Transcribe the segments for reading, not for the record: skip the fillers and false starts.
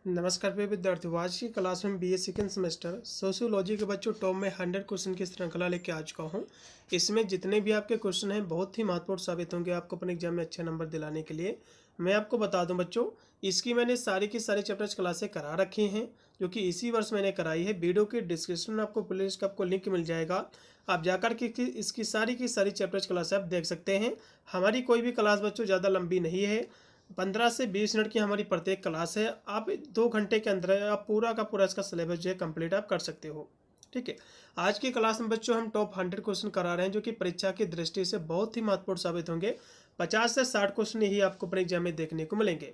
नमस्कार प्रिय विद्यार्थियों, आज की क्लास में बीए सेकेंड सेमेस्टर सोशियोलॉजी के बच्चों टॉप में 100 क्वेश्चन की श्रृंखला लेके आ चुका हूँ। इसमें जितने भी आपके क्वेश्चन हैं बहुत ही महत्वपूर्ण साबित होंगे आपको अपने एग्जाम में अच्छे नंबर दिलाने के लिए। मैं आपको बता दूं बच्चों, इसकी मैंने सारी की सारी चैप्टर्स क्लासें करा रखी हैं जो कि इसी वर्ष मैंने कराई है। वीडियो के डिस्क्रिप्शन में आपको प्लेलिस्ट का आपको लिंक मिल जाएगा, आप जाकर के इसकी सारी की सारी चैप्टर्स क्लासें आप देख सकते हैं। हमारी कोई भी क्लास बच्चों ज़्यादा लंबी नहीं है, 15 से 20 मिनट की हमारी प्रत्येक क्लास है। आप 2 घंटे के अंदर आप पूरा का पूरा इसका सिलेबस जो है कंप्लीट आप कर सकते हो। ठीक है, आज की क्लास में बच्चों हम टॉप 100 क्वेश्चन करा रहे हैं जो कि परीक्षा की दृष्टि से बहुत ही महत्वपूर्ण साबित होंगे। 50 से 60 क्वेश्चन ही आपको अपने एग्जाम में देखने को मिलेंगे।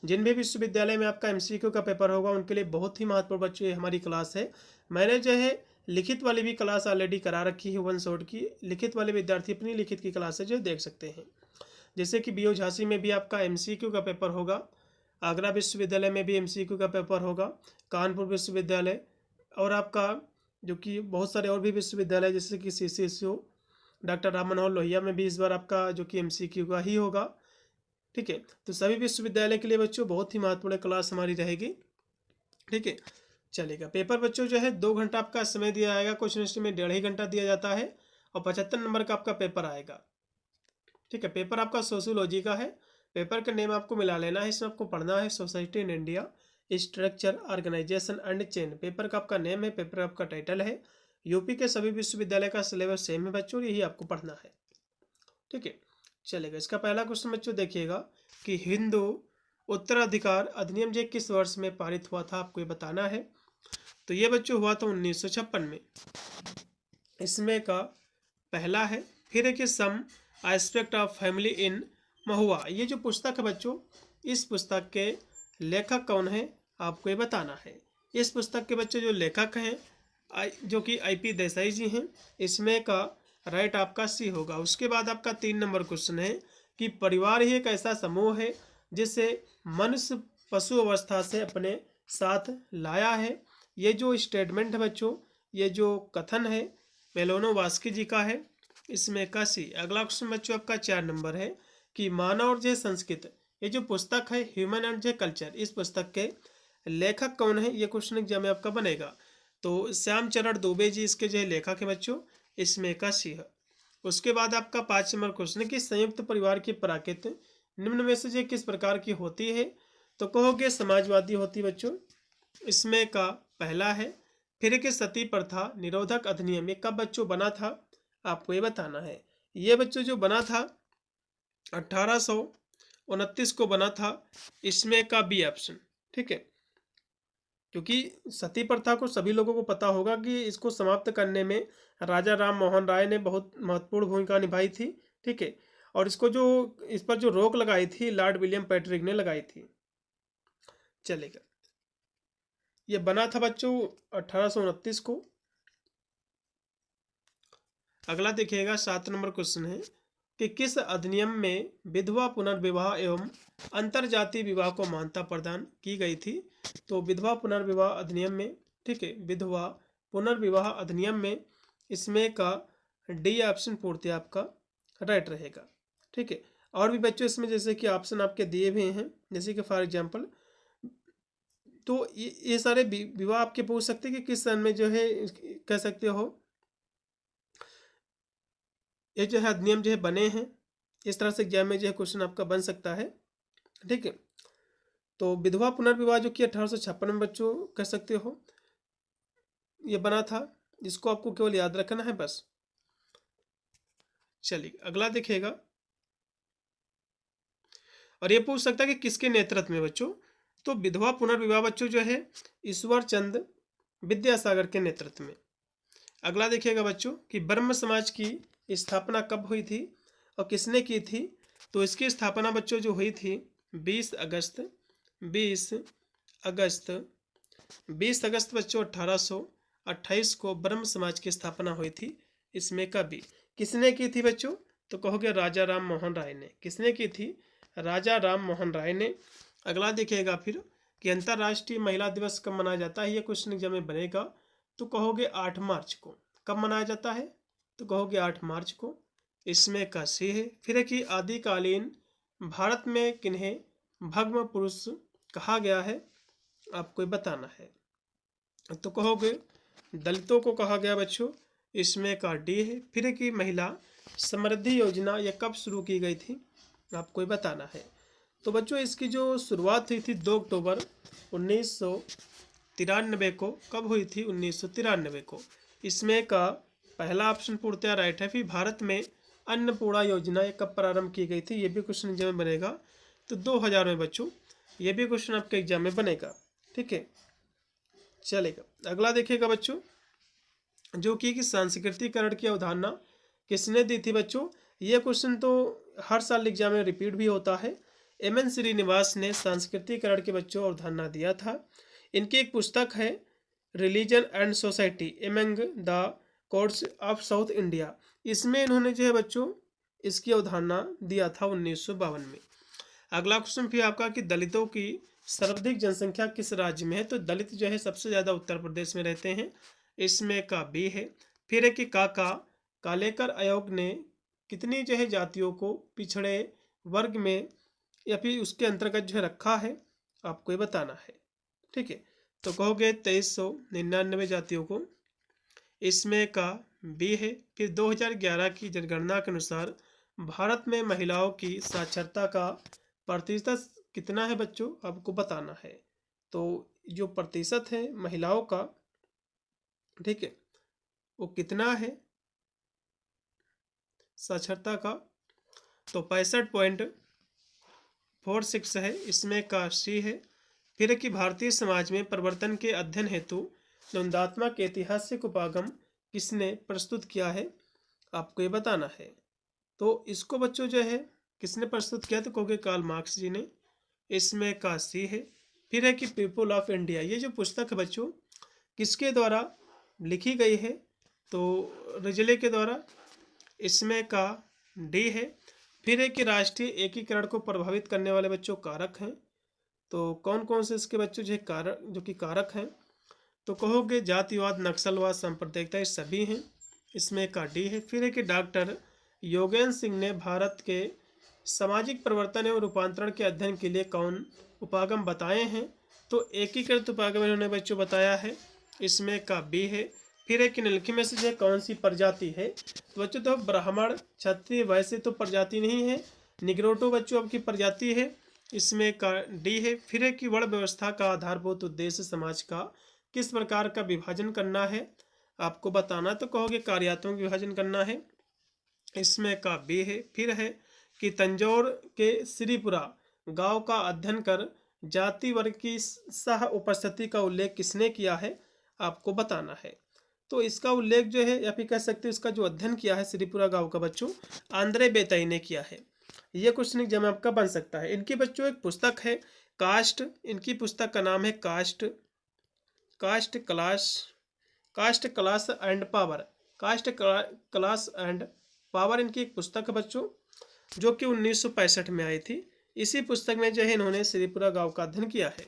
जिन भी विश्वविद्यालय में आपका एमसीक्यू का पेपर होगा उनके लिए बहुत ही महत्वपूर्ण बच्चों ये हमारी क्लास है। मैंने जो है लिखित वाली भी क्लास ऑलरेडी करा रखी है, 1 शॉट की। लिखित वाले विद्यार्थी अपनी लिखित की क्लास है जो देख सकते हैं। जैसे कि बीओ झांसी में भी आपका एमसीक्यू का पेपर होगा, आगरा विश्वविद्यालय में भी एमसीक्यू का पेपर होगा, कानपुर विश्वविद्यालय और आपका जो कि बहुत सारे और भी विश्वविद्यालय जैसे कि सीसीएसयू डॉक्टर राम मनोहर लोहिया में भी इस बार आपका जो कि एमसीक्यू का ही होगा। ठीक है, तो सभी विश्वविद्यालय के लिए बच्चों बहुत ही महत्वपूर्ण क्लास हमारी रहेगी। ठीक है, चलेगा। पेपर बच्चों जो है 2 घंटा आपका समय दिया जाएगा, क्वेश्चन हिस्ट्री में 1.5 घंटा दिया जाता है और 75 नंबर का आपका पेपर आएगा। ठीक है, पेपर आपका सोशियोलॉजी का है। पेपर का नेम आपको मिला लेना है, इसमें आपको पढ़ना है society in India, structure, organisation and change. Paper का आपका नेम है, पेपर आपका टाइटल है। यूपी के सभी विश्वविद्यालय का सिलेबस सेम है बच्चों, यही आपको पढ़ना है। ठीक है, चलेगा। इसका पहला क्वेश्चन बच्चों देखिएगा कि हिंदू उत्तराधिकार अधिनियम जो किस वर्ष में पारित हुआ था, आपको ये बताना है। तो ये बच्चों हुआ था 1956 में। इसमें का पहला है फिर है कि some aspect of family in महुआ। ये जो पुस्तक है बच्चों, इस पुस्तक के लेखक कौन है आपको ये बताना है। इस पुस्तक के बच्चों जो लेखक हैं जो कि आईपी देसाई जी हैं। इसमें का राइट आपका सी होगा। उसके बाद आपका 3 नंबर क्वेश्चन है कि परिवार ही एक ऐसा समूह है जिसे मनुष्य पशु अवस्था से अपने साथ लाया है। ये जो स्टेटमेंट है बच्चों, ये जो कथन है मेलोनोवास्की जी का है। इसमें का सी। अगला क्वेश्चन बच्चों आपका 4 नंबर है कि मानव और जय संस्कृत, ये जो पुस्तक है ह्यूमन एंड जय कल्चर, इस पुस्तक के लेखक कौन है, ये क्वेश्चन एग्जाम में आपका बनेगा। तो श्याम चरण दुबे जी इसके जो है लेखक है बच्चों, इसमें का सी है। उसके बाद आपका 5 नंबर क्वेश्चन है कि संयुक्त परिवार की प्रकृति निम्न में से जो किस प्रकार की होती है, तो कहोगे समाजवादी होती बच्चों। इसमें का पहला है फिर के सती प्रथा निरोधक अधिनियम, ये कब बच्चों बना था आपको ये बताना है। ये बच्चों जो बना था 1829 को बना था। इसमें का बी ऑप्शन। ठीक है, क्योंकि सती प्रथा को सभी लोगों को पता होगा कि इसको समाप्त करने में राजा राम मोहन राय ने बहुत महत्वपूर्ण भूमिका निभाई थी। ठीक है, और इसको जो इस पर जो रोक लगाई थी लॉर्ड विलियम पैट्रिक ने लगाई थी। चलेगा, ये बना था बच्चों 1829 को। अगला देखिएगा 7 नंबर क्वेश्चन है कि किस अधिनियम में विधवा पुनर्विवाह एवं अंतरजातीय विवाह को मान्यता प्रदान की गई थी। तो विधवा पुनर्विवाह अधिनियम में, ठीक है, विधवा पुनर्विवाह अधिनियम में इसमें का डी ऑप्शन पूर्ति आपका राइट रहेगा। ठीक है, और भी बच्चों इसमें जैसे कि ऑप्शन आपके दिए हुए हैं, जैसे कि फॉर एग्जाम्पल, तो ये सारे विवाह आपके पूछ सकते हैं कि किस सन में जो है कह सकते हो ये जो है अधिनियम जो है बने हैं। इस तरह से एग्जाम में जो है क्वेश्चन आपका बन सकता है। ठीक है, तो विधवा पुनर्विवाह जो कि 1856 में बच्चों कह सकते हो ये बना था, जिसको आपको केवल याद रखना है बस। चलिए अगला देखिएगा, और ये पूछ सकता है कि किसके नेतृत्व में बच्चों। तो विधवा पुनर्विवाह बच्चों जो है ईश्वर चंद विद्यासागर के नेतृत्व में। अगला देखिएगा बच्चों कि ब्रह्म समाज की स्थापना कब हुई थी और किसने की थी। तो इसकी स्थापना बच्चों जो हुई थी 20 अगस्त 20 अगस्त बच्चों 1828 को ब्रह्म समाज की स्थापना हुई थी। इसमें कभी किसने की थी बच्चों, तो कहोगे राजा राम मोहन राय ने। किसने की थी, राजा राम मोहन राय ने। अगला देखिएगा फिर कि अंतर्राष्ट्रीय महिला दिवस कब मनाया जाता है, ये क्वेश्चन एग्जाम में बनेगा। तो कहोगे 8 मार्च को। कब मनाया जाता है, तो कहोगे 8 मार्च को। इसमें का सी है। फिर है कि आदिकालीन भारत में किन्हें भग्न पुरुष कहा गया है। आपको ये बताना है। तो कहोगे दलितों को कहा गया बच्चों, इसमें का डी है। फिर है कि महिला समृद्धि योजना ये कब शुरू की गई थी, आपको ये बताना है। तो बच्चों इसकी जो शुरुआत हुई थी 2 अक्टूबर 1993 को। कब हुई थी? 1993 को। इसमें का पहला ऑप्शन पूर्णतया राइट है। फिर भारत में अन्नपूर्णा योजना ये कब प्रारंभ की गई थी, ये भी क्वेश्चन एग्जाम में बनेगा। तो 2000 में बच्चों, ये भी क्वेश्चन आपके एग्जाम में बनेगा। ठीक है, चलेगा। अगला देखिएगा बच्चों, जो कि सांस्कृतिकरण की अवधारणा किसने दी थी बच्चों। ये क्वेश्चन तो हर साल एग्जाम में रिपीट भी होता है। एम.एन. श्रीनिवास ने सांस्कृतिकरण के बच्चों अवधारणा दिया था। इनकी एक पुस्तक है religion and society among the courts of south India. इसमें इन्होंने जो है बच्चों इसकी अवधारणा दिया था 1952 में। अगला क्वेश्चन फिर आपका कि दलितों की सर्वाधिक जनसंख्या किस राज्य में है। तो दलित जो है सबसे ज़्यादा उत्तर प्रदेश में रहते हैं। इसमें का बी है। फिर है कि कालेकर आयोग ने कितनी जो है जातियों को पिछड़े वर्ग में या फिर उसके अंतर्गत जो है रखा है, आपको ये बताना है। ठीक है, तो कहोगे 2399 जातियों को। इसमें का बी है। फिर 2011 की जनगणना के अनुसार भारत में महिलाओं की साक्षरता का प्रतिशत कितना है बच्चों, आपको बताना है। तो जो प्रतिशत है महिलाओं का, ठीक है, वो कितना है साक्षरता का, तो 65.46 है। इसमें का सी है। फिर है कि भारतीय समाज में परिवर्तन के अध्ययन हेतु द्वंद्वात्मक ऐतिहासिक उपागम किसने प्रस्तुत किया है, आपको ये बताना है। तो इसको बच्चों जो है किसने प्रस्तुत किया, तो कहोगे कार्ल मार्क्स जी ने। इसमें का सी है। फिर है कि पीपुल ऑफ इंडिया, ये जो पुस्तक है बच्चों किसके द्वारा लिखी गई है, तो रिजले के द्वारा। इसमें का डी है। फिर है कि राष्ट्रीय एकीकरण को प्रभावित करने वाले बच्चों कारक हैं। तो कौन कौन से इसके बच्चों जो कारक हैं, तो कहोगे जातिवाद, नक्सलवाद, सांप्रदायिकता, ये सभी हैं। इसमें का डी है। फिर है कि डॉक्टर योगेंद्र सिंह ने भारत के सामाजिक परिवर्तन एवं रूपांतरण के अध्ययन के लिए कौन उपागम बताए हैं, तो एकीकृत उपागम इन्होंने बच्चों बताया है। इसमें का बी है। फिर है कि निम्नलिखित में से कौन सी प्रजाति है, तो बच्चों तो ब्राह्मण, क्षत्रिय, वैसे तो प्रजाति नहीं है। निग्रोटो बच्चों आपकी प्रजाति है। इसमें का डी है। फिर है कि वर्ण व्यवस्था का आधारभूत उद्देश्य समाज का किस प्रकार का विभाजन करना है, आपको बताना। तो कहोगे कार्यात्मक विभाजन करना है। इसमें का बी है। फिर है कि तंजौर के श्रीपुरा गांव का अध्ययन कर जाति वर्ग की सह उपस्थिति का उल्लेख किसने किया है, आपको बताना है। तो इसका उल्लेख जो है या फिर कह सकते हैं इसका जो अध्ययन किया है श्रीपुरा गांव का बच्चों आंद्रे बेताई ने किया है। ये क्वेश्चन एग्जाम आपका बन सकता है। इनकी बच्चों एक पुस्तक है कास्ट, इनकी पुस्तक का नाम है caste class and power. Caste class and power इनकी एक पुस्तक है बच्चों, जो कि 1965 में आई थी। इसी पुस्तक में जो है इन्होंने श्रीपुरा गांव का अध्ययन किया है।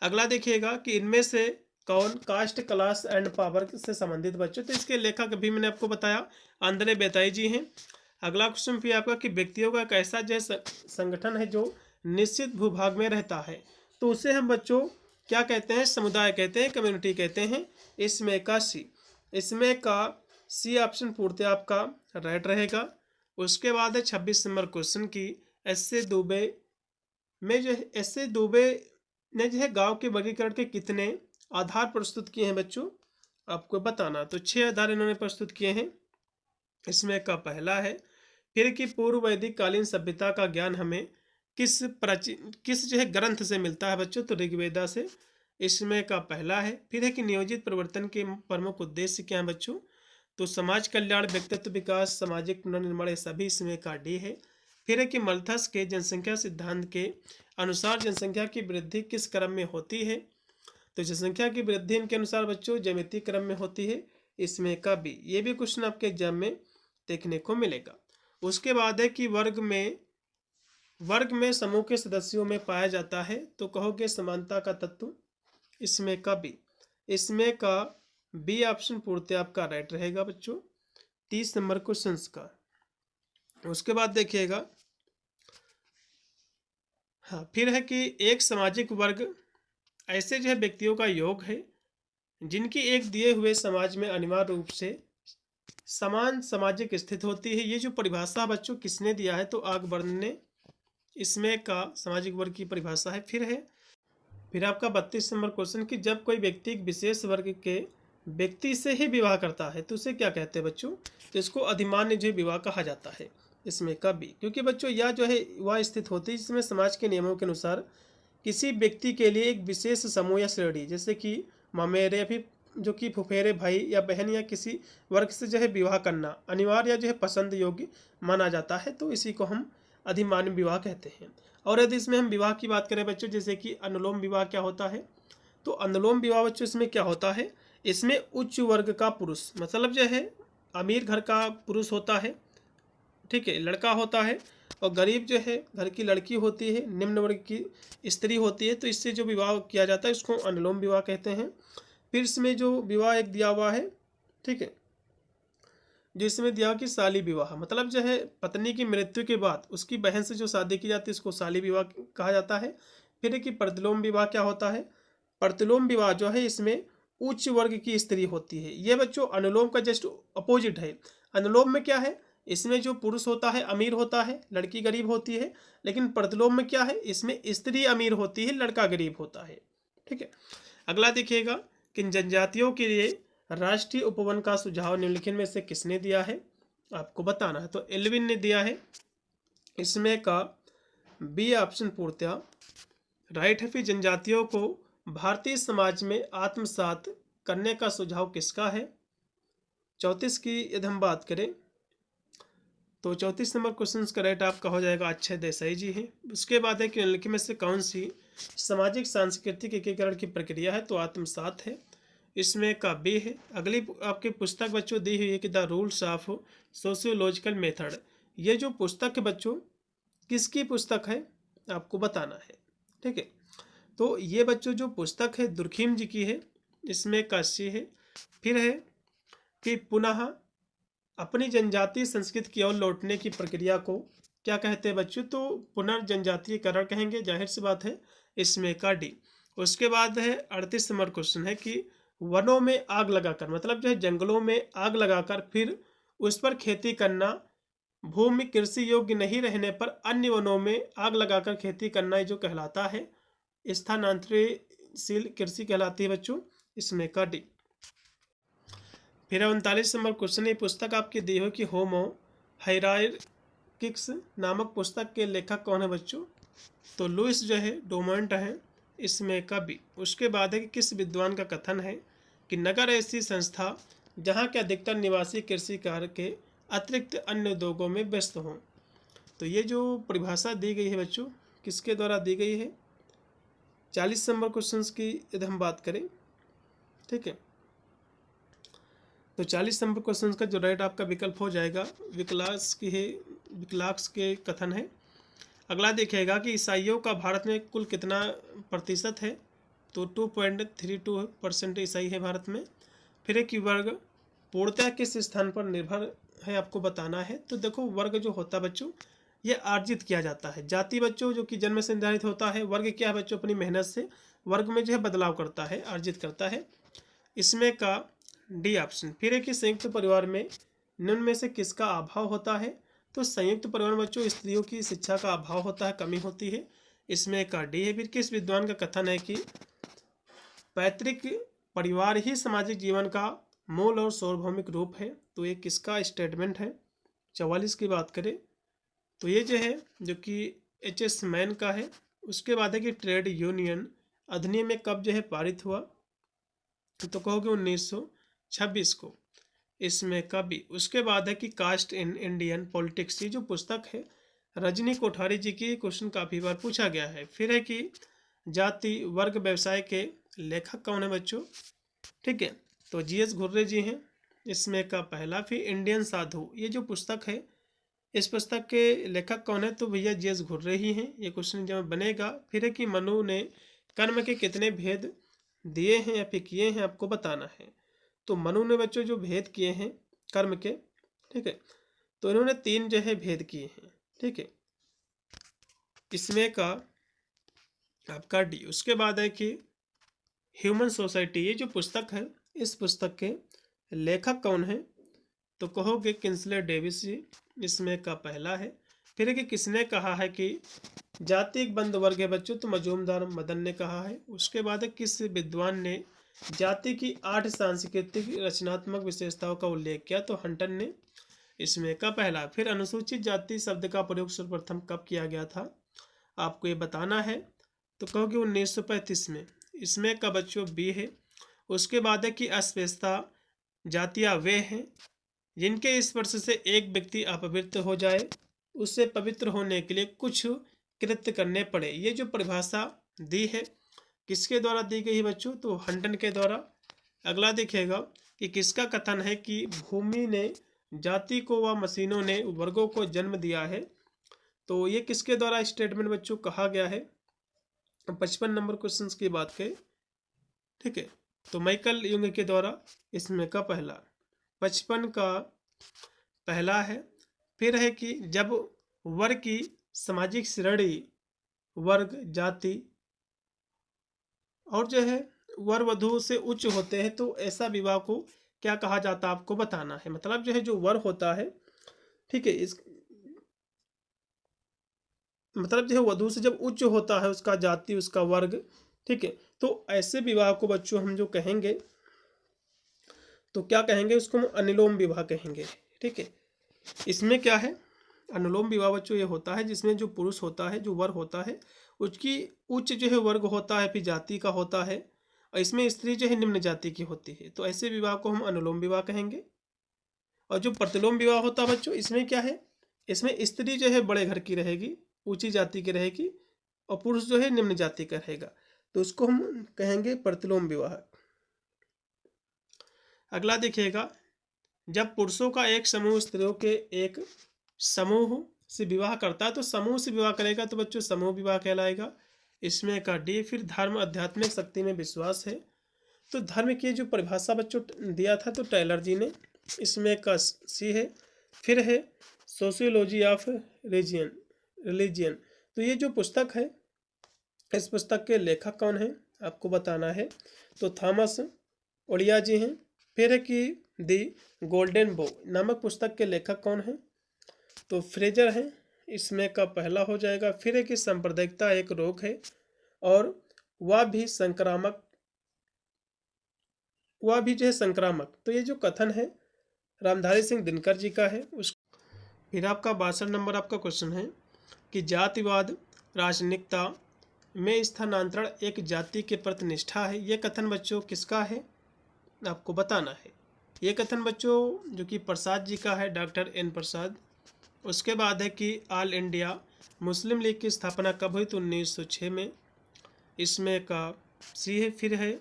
अगला देखिएगा कि इनमें से कौन कास्ट क्लास एंड पावर से संबंधित बच्चों, तो इसके लेखक अभी मैंने आपको बताया आंद्रे बेताई जी हैं। अगला क्वेश्चन भी आपका कि व्यक्तियों का एक ऐसा जो संगठन है जो निश्चित भूभाग में रहता है, तो उसे हम बच्चों क्या कहते हैं, समुदाय कहते हैं, कम्युनिटी कहते हैं। इसमें का सी, इसमें का सी ऑप्शन पूर्णतः आपका राइट रहेगा। उसके बाद है 26 नंबर क्वेश्चन की एस.ए. दुबे में जो है एस.ए. दुबे ने जो है गांव के वर्गीकरण के कितने आधार प्रस्तुत किए हैं बच्चों, आपको बताना। तो 6 आधार इन्होंने प्रस्तुत किए हैं। इसमें का पहला है। फिर कि पूर्व वैदिक कालीन सभ्यता का ज्ञान हमें किस जो है ग्रंथ से मिलता है बच्चों, तो ऋग्वेदा से। इसमें का पहला है। फिर है कि नियोजित परिवर्तन के प्रमुख उद्देश्य क्या है बच्चों, तो समाज कल्याण, व्यक्तित्व विकास, सामाजिक पुनर्निर्माण, ये सभी इसमें का डी है। फिर है कि मल्थस के जनसंख्या सिद्धांत के अनुसार जनसंख्या की वृद्धि किस क्रम में होती है, तो जनसंख्या की वृद्धि इनके अनुसार बच्चों ज्यामितीय क्रम में होती है। इसमें का बी, ये भी क्वेश्चन आपके एग्जाम में देखने को मिलेगा। उसके बाद है कि वर्ग में समूह के सदस्यों में पाया जाता है, तो कहोगे समानता का तत्व। इसमें का बी, इसमें का बी ऑप्शन पूर्णतः आपका राइट रहेगा बच्चों 30 नंबर क्वेश्चन का। उसके बाद देखिएगा, हाँ, फिर है कि एक सामाजिक वर्ग ऐसे जो है व्यक्तियों का योग है जिनकी एक दिए हुए समाज में अनिवार्य रूप से समान सामाजिक स्थिति होती है। ये जो परिभाषा बच्चों किसने दिया है, तो आकबर्न ने इसमें का सामाजिक वर्ग की परिभाषा है। फिर आपका 32 नंबर क्वेश्चन कि जब कोई व्यक्ति एक विशेष वर्ग के व्यक्ति से ही विवाह करता है तो उसे क्या कहते हैं बच्चों, तो इसको अधिमान्य जो विवाह कहा जाता है। इसमें कभी, क्योंकि बच्चों यह जो है वह स्थित होती है जिसमें समाज के नियमों के अनुसार किसी व्यक्ति के लिए एक विशेष समूह या श्रेणी, जैसे कि ममेरे या फिर जो कि फुफेरे भाई या बहन या किसी वर्ग से जो है विवाह करना अनिवार्य या जो है पसंद योग्य माना जाता है, तो इसी को हम अधिमान्य विवाह कहते हैं। और यदि इसमें हम विवाह की बात करें बच्चों, जैसे कि अनुलोम विवाह क्या होता है, तो अनुलोम विवाह बच्चों इसमें क्या होता है, इसमें उच्च वर्ग का पुरुष, मतलब जो है अमीर घर का पुरुष होता है, ठीक है, लड़का होता है, और गरीब जो है घर की लड़की होती है, निम्न वर्ग की स्त्री होती है, तो इससे जो विवाह किया जाता है उसको अनुलोम विवाह कहते हैं। फिर इसमें जो विवाह एक दिया हुआ है, ठीक है, जो इसमें दिया कि शाली विवाह, मतलब जो है पत्नी की मृत्यु के बाद उसकी बहन से जो शादी की जाती है उसको शाली विवाह कहा जाता है। फिर है कि प्रतिलोम विवाह क्या होता है, प्रतिलोम विवाह जो है इसमें उच्च वर्ग की स्त्री होती है। ये बच्चों अनुलोम का जस्ट अपोजिट है। अनुलोम में क्या है, इसमें जो पुरुष होता है अमीर होता है, लड़की गरीब होती है, लेकिन प्रतिलोम में क्या है, इसमें स्त्री अमीर होती है, लड़का गरीब होता है, ठीक है। अगला देखिएगा कि जनजातियों के लिए राष्ट्रीय उपवन का सुझाव निम्नलिखित में से किसने दिया है, आपको बताना है। तो एल्विन ने दिया है, इसमें का बी ऑप्शन पूर्णतः राइट है। फिर जनजातियों को भारतीय समाज में आत्मसात करने का सुझाव किसका है। 34 की यदि हम बात करें तो 34 नंबर क्वेश्चन का राइट आपका हो जाएगा अक्षय देसाई जी है। उसके बाद है कि निम्नलिखित में से कौन सी सामाजिक सांस्कृतिक एकीकरण की प्रक्रिया है, तो आत्मसात है, इसमें का बी है। अगली आपकी पुस्तक बच्चों दी हुई है कि the rules of sociological method. ये जो पुस्तक है बच्चों किसकी पुस्तक है, आपको बताना है, ठीक है। तो ये बच्चों जो पुस्तक है दुर्खिम जी की है, इसमें का सी है। फिर है कि पुनः अपनी जनजातीय संस्कृति की ओर लौटने की प्रक्रिया को क्या कहते हैं बच्चों, तो पुनर्जनजातीयकरण कहेंगे, जाहिर सी बात है, इसमें का डी। उसके बाद है 38 नंबर क्वेश्चन है कि वनों में आग लगाकर, मतलब जो है जंगलों में आग लगाकर फिर उस पर खेती करना, भूमि कृषि योग्य नहीं रहने पर अन्य वनों में आग लगाकर खेती करना जो कहलाता है स्थानांतरितशील कृषि कहलाती है बच्चों, इसमें का डी। फिर 39 नंबर क्वेश्चन, ये पुस्तक आपकी दी हो कि होमो हायरार्किक्स नामक पुस्तक के लेखक कौन है बच्चों, तो लुइस जो है डोमोंट है, इसमें का बी। उसके बाद है कि किस विद्वान का कथन है कि नगर ऐसी संस्था जहाँ के अधिकतर निवासी कृषि कार्य के अतिरिक्त अन्य उद्योगों में व्यस्त हों। तो ये जो परिभाषा दी गई है बच्चों किसके द्वारा दी गई है, 40 नंबर क्वेश्चन की यदि हम बात करें, ठीक है, तो 40 नंबर क्वेश्चन का जो राइट आपका विकल्प हो जाएगा विकलास की है, विकलाक्स के कथन है। अगला देखिएगा कि ईसाइयों का भारत में कुल कितना प्रतिशत है, तो 2.32% ईसाई है भारत में। फिर एक वर्ग पूर्णतः किस स्थान पर निर्भर है, आपको बताना है। तो देखो वर्ग जो होता है बच्चों ये अर्जित किया जाता है, जाति बच्चों जो कि जन्म से निर्धारित होता है, वर्ग क्या है बच्चों अपनी मेहनत से वर्ग में जो है बदलाव करता है, अर्जित करता है, इसमें का डी ऑप्शन। फिर है कि संयुक्त परिवार में निम्न में से किसका अभाव होता है, तो संयुक्त परिवार में बच्चों स्त्रियों की शिक्षा का अभाव होता है, कमी होती है, इसमें का डी है। फिर किस विद्वान का कथन है कि पैतृक परिवार ही सामाजिक जीवन का मूल और सार्वभौमिक रूप है, तो ये किसका स्टेटमेंट है। 44 की बात करें तो ये जो है जो कि H.S. मैन का है। उसके बाद है कि ट्रेड यूनियन अधिनियम में कब जो है पारित हुआ, तो कहोगे 1926 को, इसमें कभी। उसके बाद है कि कास्ट इन इंडियन पॉलिटिक्स, ये जो पुस्तक है रजनी कोठारी जी की, क्वेश्चन काफ़ी बार पूछा गया है। फिर है कि जाति वर्ग व्यवसाय के लेखक कौन है बच्चों, ठीक है, तो G.S. घुर्रे जी हैं, इसमें का पहला। फिर इंडियन साधु, ये जो पुस्तक है इस पुस्तक के लेखक कौन है, तो भैया G.S. घुर्रे ही हैं, ये क्वेश्चन जब बनेगा। फिर है कि मनु ने कर्म के कितने भेद दिए हैं या फिर किए हैं, आपको बताना है। तो मनु ने बच्चों जो भेद किए हैं कर्म के, ठीक है, तो इन्होंने 3 जो है भेद किए हैं, ठीक है, इसमें का आपका डी। उसके बाद है कि ह्यूमन सोसाइटी, ये जो पुस्तक है, इस पुस्तक के लेखक कौन है? तो कहोगे किंसले डेविस जी, इसमें का पहला है। फिर है कि किसने कहा है कि जाति एक बंद वर्ग है बच्चों? तो मजूमदार मदन ने कहा है। उसके बाद है किस विद्वान ने जाति की 8 सांस्कृतिक रचनात्मक विशेषताओं का उल्लेख किया? तो हंटर ने, इसमें का पहला। फिर अनुसूचित जाति शब्द का प्रयोग सर्वप्रथम कब किया गया था? आपको ये बताना है। तो कहोगे 1935 में, इसमें का बच्चों बी है। उसके बाद है कि अस्पृश्यता जातियां वे हैं जिनके स्पर्श से एक व्यक्ति अपवित्र हो जाए, उससे पवित्र होने के लिए कुछ कृत्य करने पड़े। ये जो परिभाषा दी है किसके द्वारा दी गई है बच्चों? तो हंटन के द्वारा। अगला देखिएगा कि किसका कथन है कि भूमि ने जाति को व मशीनों ने वर्गों को जन्म दिया है? तो ये किसके द्वारा स्टेटमेंट बच्चों कहा गया है? 55 नंबर क्वेश्चन की बात करें, ठीक है, तो माइकल युंग के द्वारा, इसमें का पहला। 55 का पहला है। फिर है कि जब वर्ग की सामाजिक श्रेणी, वर्ग, जाति और जो है वर वधु से उच्च होते हैं तो ऐसा विवाह को क्या कहा जाता है? आपको बताना है। मतलब जो है जो वर होता है, ठीक है, इस मतलब जो है वधु से जब उच्च होता है उसका जाति, उसका वर्ग, ठीक है, तो ऐसे विवाह को बच्चों हम जो कहेंगे तो क्या कहेंगे? उसको हम अनुलोम विवाह कहेंगे, ठीक है। इसमें क्या है? अनुलोम विवाह बच्चों ये होता है जिसमें जो पुरुष होता है, जो वर होता है, उसकी उच्च जो है वर्ग होता है, फिर जाति का होता है, और इसमें स्त्री जो है निम्न जाति की होती है, तो ऐसे विवाह को हम अनुलोम विवाह कहेंगे। और जो प्रतिलोम विवाह होता है बच्चों, इसमें क्या है? इसमें स्त्री जो है बड़े घर की रहेगी, ऊंची जाति की रहेगी, और पुरुष जो है निम्न जाति का रहेगा, तो उसको हम कहेंगे प्रतिलोम विवाह। अगला देखिएगा, जब पुरुषों का एक समूह स्त्रियों के एक समूह से विवाह करता है, तो समूह से विवाह करेगा तो बच्चों समूह विवाह कहलाएगा। इसमें का डी। फिर धर्म आध्यात्मिक शक्ति में विश्वास है। तो धर्म की जो परिभाषा बच्चों दिया था तो टेलर जी ने, इसमें का सी है। फिर है सोशियोलॉजी ऑफ रिलीजियन। तो ये जो पुस्तक है, इस पुस्तक के लेखक कौन है आपको बताना है। तो थॉमस ओलिया जी हैं। फिर है कि दी गोल्डन बो नामक पुस्तक के लेखक कौन है? तो फ्रेजर हैं। इसमें का पहला हो जाएगा। फिर है कि सांप्रदायिकता एक रोग है और वह भी जो है संक्रामक। तो ये जो कथन है रामधारी सिंह दिनकर जी का है। उस फिर आपका 62 नंबर आपका क्वेश्चन है कि जातिवाद राजनिकता में स्थानांतरण एक जाति के प्रति निष्ठा है। ये कथन बच्चों किसका है आपको बताना है। ये कथन बच्चों जो कि प्रसाद जी का है, डॉक्टर एन प्रसाद। उसके बाद है कि ऑल इंडिया मुस्लिम लीग की स्थापना कब हुई? तो 1906 में। इसमें का सी है। फिर है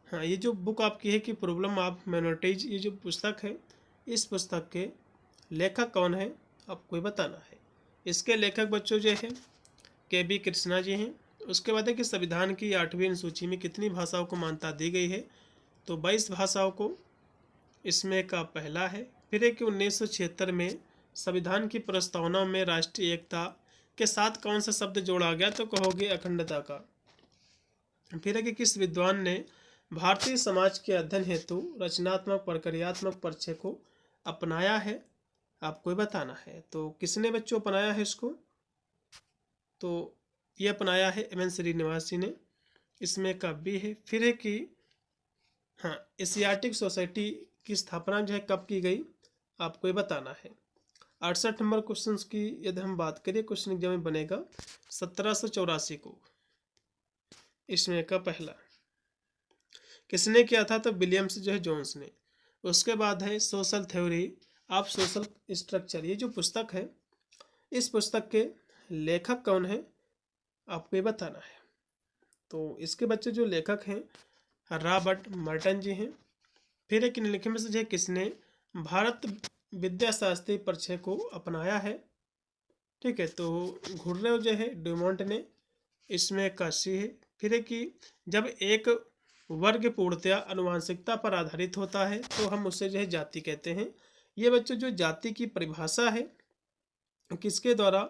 हाँ, ये जो बुक आपकी है कि प्रॉब्लम ऑफ माइनॉरिटीज, ये जो पुस्तक है, इस पुस्तक के लेखक कौन है आपको बताना है। इसके लेखक बच्चों जो है के.बी. कृष्णा जी हैं। उसके बाद है कि संविधान की 8वीं अनुसूची में कितनी भाषाओं को मान्यता दी गई है? तो 22 भाषाओं को। इसमें का पहला है। फिर है कि 1976 में संविधान की प्रस्तावना में राष्ट्रीय एकता के साथ कौन सा शब्द जोड़ा गया? तो कहोगे अखंडता का। फिर है कि किस विद्वान ने भारतीय समाज के अध्ययन हेतु रचनात्मक प्रक्रियात्मक परिचय को अपनाया है? आपको बताना है। तो किसने बच्चों अपनाया है इसको? तो ये अपनाया है एम.एन. श्रीनिवास जी ने। इसमें का बी है। फिर है कि हाँ, एशियाटिक सोसाइटी की स्थापना जो है कब की गई आपको ये बताना है। 68 नंबर क्वेश्चन की यदि हम बात करें, क्वेश्चन एग्जाम में बनेगा 1784 को। इसमें का पहला किसने किया था? तो विलियम्स जो है जोन्स ने। उसके बाद है social theory of social structure. ये जो पुस्तक है, इस पुस्तक के लेखक कौन है आपको ये बताना है। तो इसके बच्चे जो लेखक हैं रॉबर्ट मर्टन जी हैं। फिर एक निम्नलिखित में से जो है किसने भारत विद्याशास्त्री परिचय को अपनाया है? ठीक है, तो घुर्रे जो है ड्यूमोंट ने। इसमें का सी है। फिर है कि जब एक वर्ग पूर्णतया आनुवंशिकता पर आधारित होता है तो हम उसे जो है जाति कहते हैं। ये बच्चों जो जाति की परिभाषा है किसके द्वारा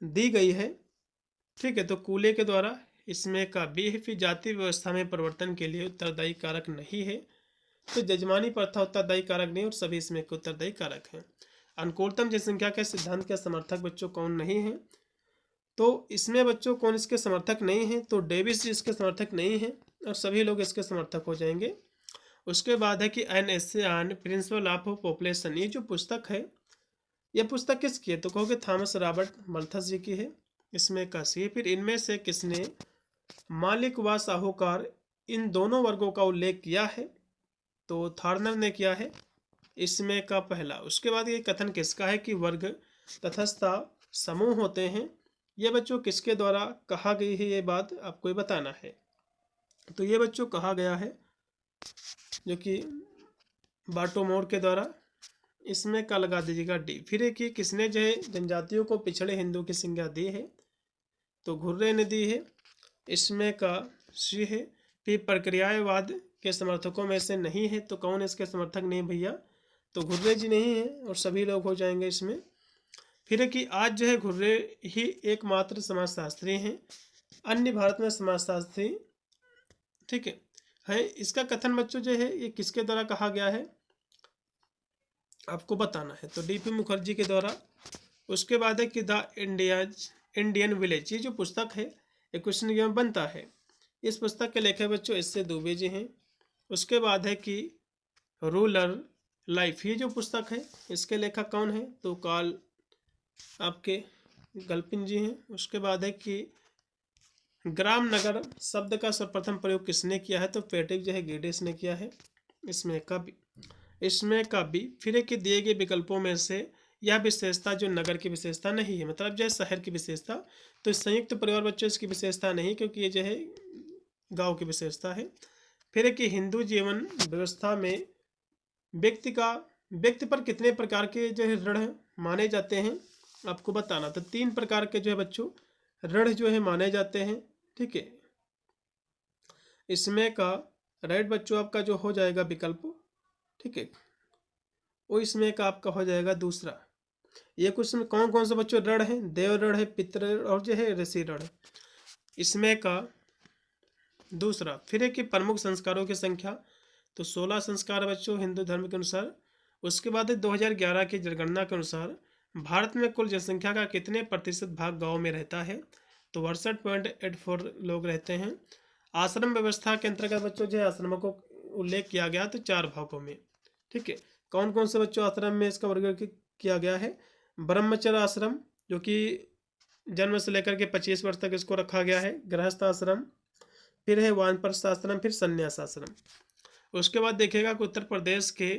दी गई है? ठीक है, तो कूले के द्वारा। इसमें का बी है, फिर जाति व्यवस्था में परिवर्तन के लिए उत्तरदायी कारक नहीं है, तो जजमानी प्रथा उत्तरदायी कारक नहीं और सभी इसमें के उत्तरदायी कारक हैं। अनुकूलतम जनसंख्या के सिद्धांत के समर्थक बच्चों कौन नहीं है, तो इसमें बच्चों कौन इसके समर्थक नहीं है, तो डेविस जी इसके समर्थक नहीं है और सभी लोग इसके समर्थक हो जाएंगे। उसके बाद है कि an essay on principle of population, ये जो पुस्तक है यह पुस्तक किसकी है, तो कहोगे थॉमस रॉबर्ट मल्थस जी की है, इसमें का सी है। फिर इनमें से किसने मालिक व साहूकार इन दोनों वर्गों का उल्लेख किया है, तो थार्नर ने किया है, इसमें का पहला। उसके बाद ये कथन किसका है कि वर्ग तटस्थ समूह होते हैं, ये बच्चों किसके द्वारा कहा गई है, ये बात आपको बताना है। तो ये बच्चों कहा गया है जो कि बाटोमोर के द्वारा, इसमें का लगा दीजिएगा डी। फिर एक ये किसने जो है जनजातियों को पिछड़े हिंदू की संज्ञा दी है, तो घुर्रे ने दी है, इसमें का सी है। फिर प्रक्रियावाद के समर्थकों में से नहीं है, तो कौन इसके समर्थक नहीं भैया, तो घुर्रे जी नहीं है और सभी लोग हो जाएंगे इसमें। फिर है कि आज जो है घुर्रे ही एकमात्र समाजशास्त्री हैं, अन्य भारत में समाजशास्त्री, ठीक है। इसका कथन बच्चों जो है ये किसके द्वारा कहा गया है आपको बताना है, तो डीपी मुखर्जी के द्वारा। उसके बाद है कि द इंडियन विलेज, ये जो पुस्तक है ये क्वेश्चन में बनता है, इस पुस्तक के लेखक बच्चों इससे दुबे जी हैं। उसके बाद है कि रूरल लाइफ, ये जो पुस्तक है इसके लेखक कौन है, तो कार्ल आपके गल्पिन जी हैं। उसके बाद है कि ग्राम नगर शब्द का सर्वप्रथम प्रयोग किसने किया है, तो पेट्रिक जो है गेडिस ने किया है, इसमें का बी। फिर एक दिए गए विकल्पों में से यह विशेषता जो नगर की विशेषता नहीं है, मतलब जो है शहर की विशेषता, तो संयुक्त परिवार बच्चों इसकी विशेषता नहीं, क्योंकि ये जो है गांव की विशेषता है। फिर कि हिंदू जीवन व्यवस्था में व्यक्ति पर कितने प्रकार के जो है ऋण माने जाते हैं आपको बताना, तो 3 प्रकार के जो है बच्चों ऋण जो है माने जाते हैं, ठीक है। इसमें का राइट बच्चों आपका जो हो जाएगा विकल्प, ठीक है, वो इसमें का आपका हो जाएगा दूसरा। ये कुछ में कौन कौन से बच्चों ऋण है, देव ऋण है, पितृ और जो है ऋषि ऋण, इसमें का दूसरा। फिर है कि प्रमुख संस्कारों की संख्या, तो 16 संस्कार बच्चों हिंदू धर्म के अनुसार। उसके बाद 2011 की जनगणना के अनुसार भारत में कुल जनसंख्या का कितने प्रतिशत भाग गांव में रहता है, तो 68.84 लोग रहते हैं। आश्रम व्यवस्था के अंतर्गत बच्चों जो है आश्रमों को उल्लेख किया गया तो 4 भागों में, ठीक है। कौन कौन से बच्चों आश्रम में इसका वर्गीकरण किया गया है, ब्रह्मचर्य आश्रम जो कि जन्म से लेकर के 25 वर्ष तक इसको रखा गया है, गृहस्थ आश्रम, फिर है वानप्रस्थ आश्रम, फिर संन्यास आश्रम। उसके बाद देखिएगा कि उत्तर प्रदेश के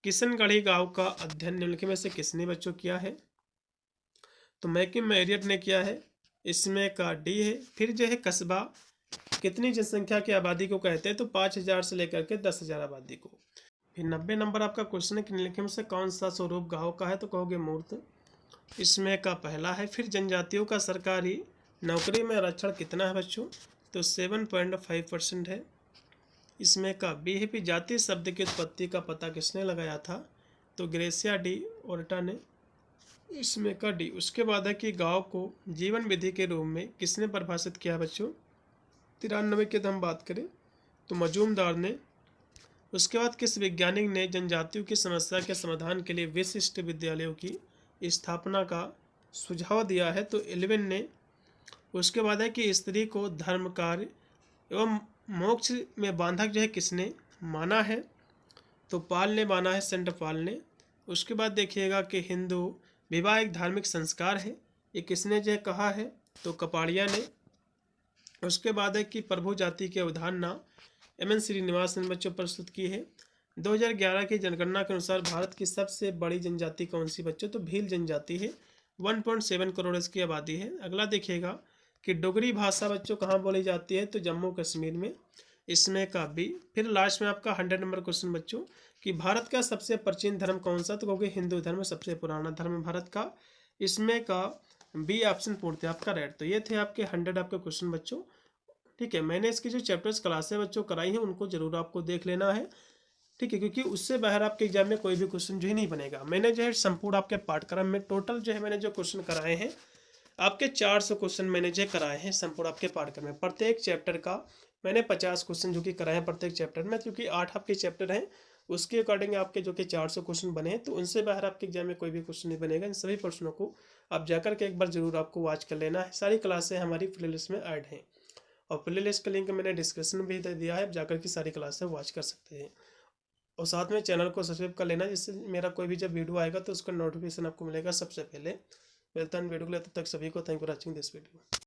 किशनगढ़ी गांव का अध्ययन निम्नलिखित में से किसने बच्चों किया है, तो मैकिम मैरियट ने किया है, इसमें का डी है। फिर जो है कस्बा कितनी जनसंख्या की आबादी को कहते हैं, तो 5000 से लेकर के 10,000 आबादी को। फिर 90 नंबर आपका क्वेश्चन है कि निम्नलिखित में से कौन सा स्वरूप गांव का है, तो कहोगे मूर्त, इसमें का पहला है। फिर जनजातियों का सरकारी नौकरी में आरक्षण कितना है बच्चों, तो 7.5% है, इसमें का बी है। फिर जाति शब्द की उत्पत्ति का पता किसने लगाया था, तो ग्रेसिया डी ओर्टा ने, इसमें का डी। उसके बाद है कि गांव को जीवन विधि के रूप में किसने परिभाषित किया बच्चों, 93 की हम बात करें तो मजूमदार ने। उसके बाद किस वैज्ञानिक ने जनजातियों की समस्या के समाधान के लिए विशिष्ट विद्यालयों की स्थापना का सुझाव दिया है, तो एल्विन ने। उसके बाद है कि स्त्री को धर्म कार्य एवं मोक्ष में बांधक जो है किसने माना है, तो पाल ने माना है, सेंट पाल ने। उसके बाद देखिएगा कि हिंदू विवाह एक धार्मिक संस्कार है, ये किसने जो है कहा है, तो कपाड़िया ने। उसके बाद है कि प्रभु जाति की अवधारणा एम.एन. श्रीनिवास ने बच्चों प्रस्तुत की है। 2011 की जनगणना के अनुसार भारत की सबसे बड़ी जनजाति कौन सी बच्चों, तो भील जनजाति है, 1.7 करोड़ इसकी आबादी है। अगला देखिएगा कि डोगरी भाषा बच्चों कहाँ बोली जाती है, तो जम्मू कश्मीर में, इसमें का बी। फिर लास्ट में आपका 100 नंबर क्वेश्चन बच्चों कि भारत का सबसे प्राचीन धर्म कौन सा, तो क्योंकि हिंदू धर्म सबसे पुराना धर्म है भारत का, इसमें का बी ऑप्शन पूर्ति आपका रेड। तो ये थे आपके 100 आपके क्वेश्चन बच्चों, ठीक है। मैंने इसकी जो चैप्टर्स क्लासें बच्चों कराई हैं उनको जरूर आपको देख लेना है, ठीक है, क्योंकि उससे बाहर आपके एग्जाम में कोई भी क्वेश्चन जो है नहीं बनेगा। मैंने जो है संपूर्ण आपके पाठ्यक्रम में टोटल जो है मैंने जो क्वेश्चन कराए हैं आपके 400 क्वेश्चन मैंने जो कराए हैं संपूर्ण आपके पाठ्यक्रम में। प्रत्येक चैप्टर का मैंने 50 क्वेश्चन जो कि कराए हैं प्रत्येक चैप्टर में, क्योंकि 8 आपके चैप्टर हैं उसके अकॉर्डिंग आपके जो कि 400 क्वेश्चन बने हैं। तो उनसे बाहर आपके एग्जाम में कोई भी क्वेश्चन नहीं बनेगा। इन सभी प्रश्नों को आप जाकर के एक बार जरूर आपको वॉच कर लेना है। सारी क्लासें हमारी प्लेलिस्ट में ऐड हैं और प्लेलिस्ट का लिंक मैंने डिस्क्रिप्शन में भी दे दिया है, आप जाकर के सारी क्लासें वॉच कर सकते हैं। और साथ में चैनल को सब्सक्राइब कर लेना, जिससे मेरा कोई भी जब वीडियो आएगा तो उसका नोटिफिकेशन आपको मिलेगा सबसे पहले। मिलता है वीडियो के लिए, तब तक सभी को thank you for watching this video.